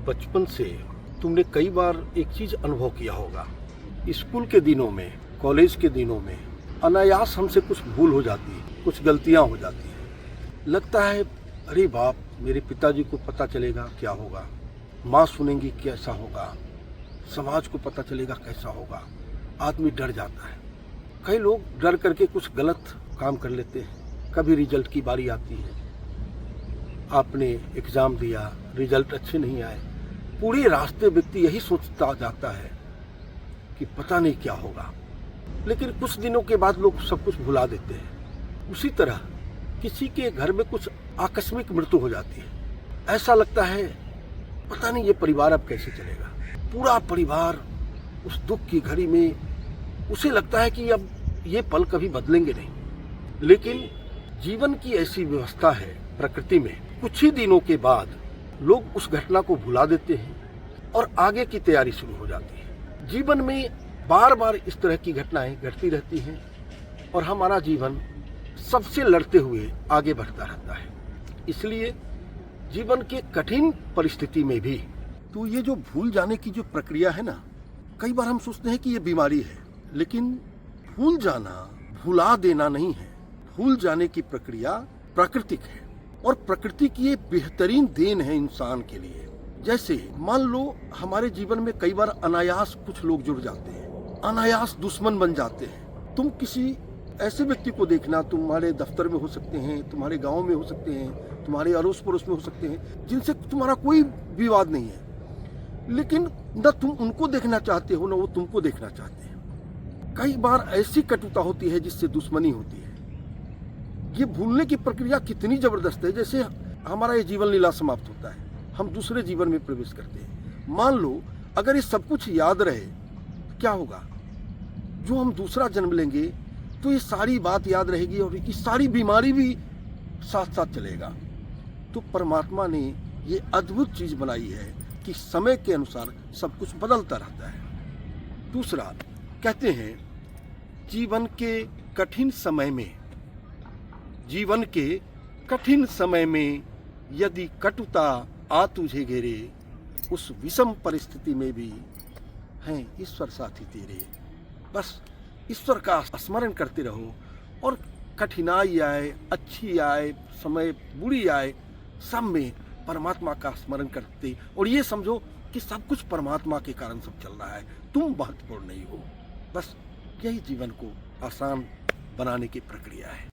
बचपन से तुमने कई बार एक चीज अनुभव किया होगा। स्कूल के दिनों में, कॉलेज के दिनों में अनायास हमसे कुछ भूल हो जाती है, कुछ गलतियां हो जाती हैं। लगता है अरे बाप, मेरे पिताजी को पता चलेगा क्या होगा, माँ सुनेंगी कैसा होगा, समाज को पता चलेगा कैसा होगा। आदमी डर जाता है। कई लोग डर करके कुछ गलत काम कर लेते हैं। कभी रिजल्ट की बारी आती है, आपने एग्जाम दिया, रिजल्ट अच्छे नहीं आए, पूरे रास्ते व्यक्ति यही सोचता जाता है कि पता नहीं क्या होगा। लेकिन कुछ दिनों के बाद लोग सब कुछ भुला देते हैं। उसी तरह किसी के घर में कुछ आकस्मिक मृत्यु हो जाती है। ऐसा लगता है पता नहीं ये परिवार अब कैसे चलेगा। पूरा परिवार उस दुख की घड़ी में उसे लगता है कि अब ये पल कभी बदलेंगे नहीं। लेकिन जीवन की ऐसी व्यवस्था है प्रकृति में, कुछ ही दिनों के बाद लोग उस घटना को भुला देते हैं और आगे की तैयारी शुरू हो जाती है। जीवन में बार बार इस तरह की घटनाएं घटती रहती हैं और हमारा जीवन सबसे लड़ते हुए आगे बढ़ता रहता है। इसलिए जीवन के कठिन परिस्थिति में भी तो ये जो भूल जाने की जो प्रक्रिया है ना, कई बार हम सोचते हैं कि ये बीमारी है, लेकिन भूल जाना भुला देना नहीं है। भूल जाने की प्रक्रिया प्राकृतिक है और प्रकृति की ये बेहतरीन देन है इंसान के लिए। जैसे मान लो हमारे जीवन में कई बार अनायास कुछ लोग जुड़ जाते हैं, अनायास दुश्मन बन जाते हैं। तुम किसी ऐसे व्यक्ति को देखना, तुम्हारे दफ्तर में हो सकते हैं, तुम्हारे गांव में हो सकते हैं, तुम्हारे अड़ोस पड़ोस में हो सकते हैं, जिनसे तुम्हारा कोई विवाद नहीं है, लेकिन न तुम उनको देखना चाहते हो न वो तुमको देखना चाहते हैं। कई बार ऐसी कटुता होती है जिससे दुश्मनी होती है। ये भूलने की प्रक्रिया कितनी जबरदस्त है। जैसे हमारा ये जीवन लीला समाप्त होता है, हम दूसरे जीवन में प्रवेश करते हैं। मान लो अगर ये सब कुछ याद रहे तो क्या होगा, जो हम दूसरा जन्म लेंगे तो ये सारी बात याद रहेगी और ये सारी बीमारी भी साथ साथ चलेगा। तो परमात्मा ने ये अद्भुत चीज बनाई है कि समय के अनुसार सब कुछ बदलता रहता है। दूसरा, कहते हैं जीवन के कठिन समय में यदि कटुता आ तुझे घेरे, उस विषम परिस्थिति में भी हैं ईश्वर साथी तेरे। बस ईश्वर का स्मरण करते रहो और कठिनाई आए, अच्छी आए, समय बुरी आए, सब में परमात्मा का स्मरण करते और ये समझो कि सब कुछ परमात्मा के कारण सब चल रहा है, तुम महत्वपूर्ण नहीं हो। बस यही जीवन को आसान बनाने की प्रक्रिया है।